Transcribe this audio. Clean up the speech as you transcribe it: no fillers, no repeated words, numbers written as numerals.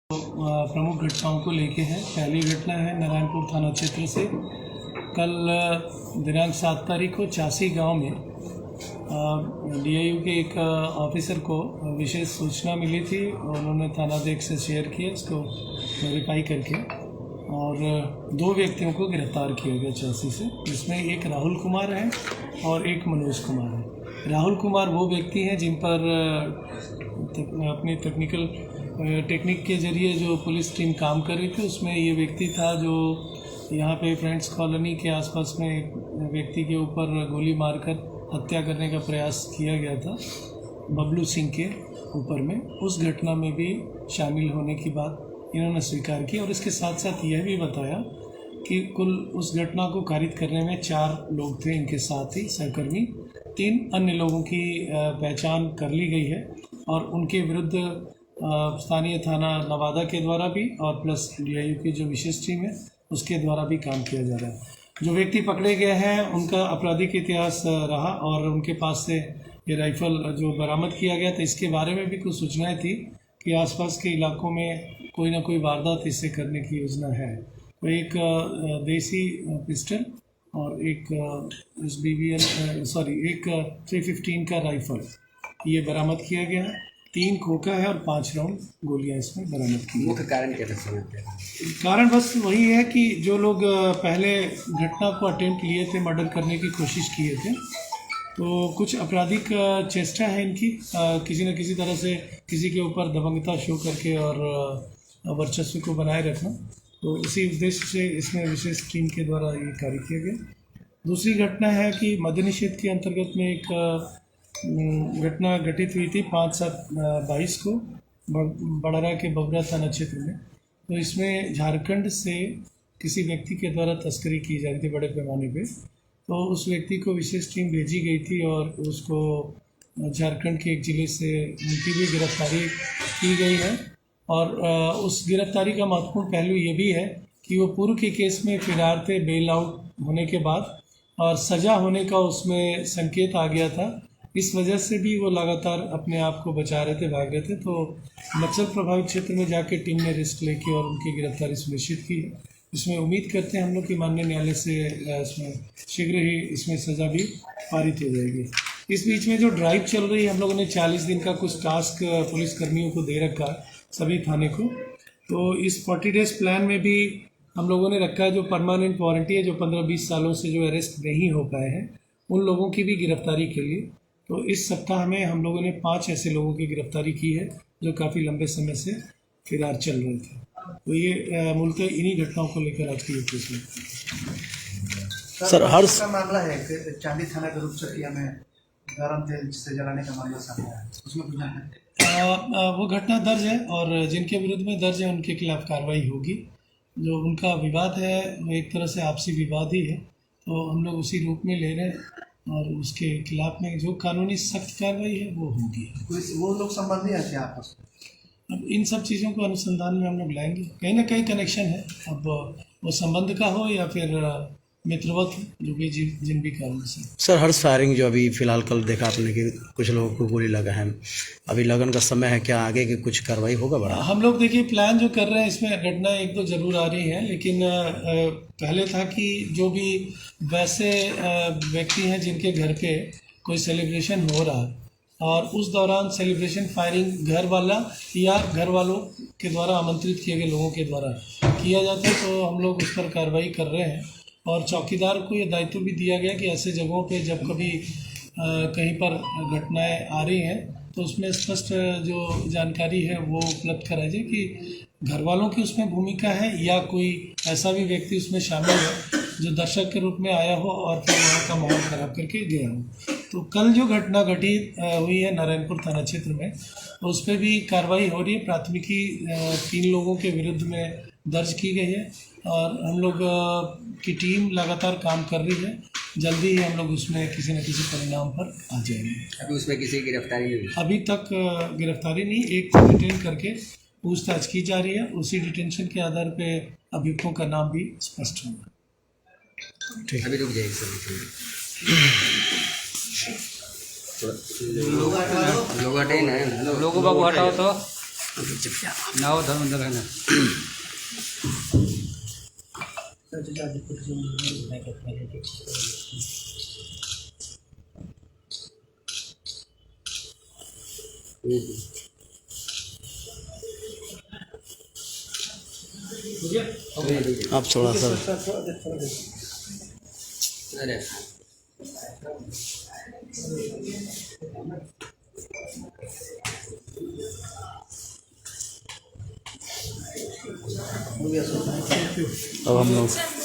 प्रमुख घटनाओं को लेके है। पहली घटना है नारायणपुर थाना क्षेत्र से। कल दिनांक 7 तारीख को चासी गांव में डीआईयू के एक ऑफिसर को विशेष सूचना मिली थी और उन्होंने थानाध्यक्ष से शेयर किया, इसको वेरीफाई करके, और 2 व्यक्तियों को गिरफ्तार किया गया चासी से। इसमें एक राहुल कुमार है और एक मनोज कुमार है। राहुल कुमार वो व्यक्ति हैं जिन पर अपनी टेक्निक के जरिए जो पुलिस टीम काम कर रही थी, उसमें ये व्यक्ति था जो यहाँ पे फ्रेंड्स कॉलोनी के आसपास में एक व्यक्ति के ऊपर गोली मारकर हत्या करने का प्रयास किया गया था, बबलू सिंह के ऊपर में। उस घटना में भी शामिल होने की बात इन्होंने स्वीकार की और इसके साथ साथ यह भी बताया कि कुल उस घटना को कारित करने में 4 लोग थे इनके साथ ही सहकर्मी। 3 अन्य लोगों की पहचान कर ली गई है और उनके विरुद्ध स्थानीय थाना नवादा के द्वारा भी और प्लस डीआईयू की जो विशेष टीम है उसके द्वारा भी काम किया जा रहा है। जो व्यक्ति पकड़े गए हैं उनका आपराधिक इतिहास रहा और उनके पास से ये राइफल जो बरामद किया गया था, इसके बारे में भी कुछ सूचनाएं थी कि आसपास के इलाकों में कोई ना कोई वारदात इससे करने की योजना है। तो एक देसी पिस्टल और एक एक 315 का राइफल ये बरामद किया गया है। 3 खोखा है और 5 राउंड गोलियां इसमें बरामद की। मुख्य कारण क्या समझते हैं? कारण बस वही है कि जो लोग पहले घटना को अटेम्प्ट लिए थे, मर्डर करने की कोशिश किए थे, तो कुछ आपराधिक चेष्टा है इनकी, किसी न किसी तरह से किसी के ऊपर दबंगता शो करके और वर्चस्व को बनाए रखना। तो इसी उद्देश्य से इसमें विशेष टीम के द्वारा ये कार्य किया गया। दूसरी घटना है कि मद्य निषेध के अंतर्गत में एक घटना घटित हुई थी 5/7/22 को बड़ारा के बबरा थाना क्षेत्र में। तो इसमें झारखंड से किसी व्यक्ति के द्वारा तस्करी की जा रही थी बड़े पैमाने पे। तो उस व्यक्ति को विशेष टीम भेजी गई थी और उसको झारखंड के एक ज़िले से उनकी भी गिरफ्तारी की गई है। और उस गिरफ्तारी का महत्वपूर्ण पहलू ये भी है कि वो पूर्व के केस में फिरार थे बेल आउट होने के बाद और सज़ा होने का उसमें संकेत आ गया था। इस वजह से भी वो लगातार अपने आप को बचा रहे थे, भाग रहे थे। तो नक्सल प्रभावित क्षेत्र में जाके टीम ने रिस्क लेके और उनकी गिरफ्तारी सुनिश्चित की है। इसमें उम्मीद करते हैं हम लोग कि माननीय न्यायालय से इसमें शीघ्र ही इसमें सज़ा भी पारित हो जाएगी। इस बीच में जो ड्राइव चल रही है, हम लोगों ने 40 दिन का कुछ टास्क पुलिस कर्मियों को दे रखा सभी थाने को। तो इस 40 डेज प्लान में भी हम लोगों ने रखा है जो परमानेंट वारंटी है, जो 15-20 सालों से जो अरेस्ट नहीं हो पाए हैं, उन लोगों की भी गिरफ्तारी के लिए। तो इस सप्ताह में हम लोगों ने 5 ऐसे लोगों की गिरफ्तारी की है जो काफ़ी लंबे समय से फिरार चल रहे थे। तो ये मूलतः इन्हीं घटनाओं को लेकर आज की ये प्रेस में सर हर्ष का मामला है कि चांदी थाना के रूपचकिया में गरम तेल से जलाने का मामला सामने आया, उसमें कुछ जानकारी? वो घटना दर्ज है और जिनके विरुद्ध में दर्ज है उनके खिलाफ कार्रवाई होगी। जो उनका विवाद है वो एक तरह से आपसी विवाद ही है, तो हम लोग उसी रूप में ले रहे हैं और उसके खिलाफ में जो कानूनी सख्त कार्रवाई है वो होगी। वो लोग संबंधी है क्या आपस में? अब इन सब चीज़ों को अनुसंधान में हम लोग लाएंगे, कहीं ना कहीं कनेक्शन है। अब वो संबंध का हो या फिर मित्रवत, जो भी जिन भी कारण से। सर हर्ष फायरिंग जो अभी फिलहाल कल देखा आपने कि कुछ लोगों को गोली लगा है, अभी लगन का समय है, क्या आगे की कुछ कार्रवाई होगा बड़ा? हम लोग देखिए प्लान जो कर रहे हैं इसमें घटना 1-2 जरूर आ रही है, लेकिन पहले था कि जो भी वैसे व्यक्ति हैं जिनके घर पे कोई सेलिब्रेशन हो रहा है और उस दौरान सेलिब्रेशन फायरिंग घर वाला या घर वालों के द्वारा आमंत्रित किए गए लोगों के द्वारा किया जाता है, तो हम लोग उस पर कार्रवाई कर रहे हैं। और चौकीदार को ये दायित्व भी दिया गया कि ऐसे जगहों पे जब कभी कहीं पर घटनाएं आ रही हैं तो उसमें स्पष्ट जो जानकारी है वो उपलब्ध कराई जाए कि घर वालों की उसमें भूमिका है या कोई ऐसा भी व्यक्ति उसमें शामिल है जो दर्शक के रूप में आया हो और फिर वहाँ का माहौल ख़राब करके गया हो। तो कल जो घटना घटित हुई है नारायणपुर थाना क्षेत्र में, तो उस पर भी कार्रवाई हो रही है। प्राथमिकी 3 लोगों के विरुद्ध में दर्ज की गई है और हम लोग की टीम लगातार काम कर रही है। जल्दी ही हम लोग उसमें किसी न किसी परिणाम पर आ जाएंगे। अभी उसमें किसी की गिरफ्तारी नहीं हुई? अभी तक गिरफ्तारी नहीं, एक को डिटेन करके पूछताछ की जा रही है। उसी डिटेंशन के आधार पे अभियुक्तों का नाम भी स्पष्ट होगा। ठीक, अभी रुक जाइए सर। लोग हटे ना, लोगों को हटाओ तो नाव धर्मेंद्र है ना। आप थोड़ा सा अब हम लोग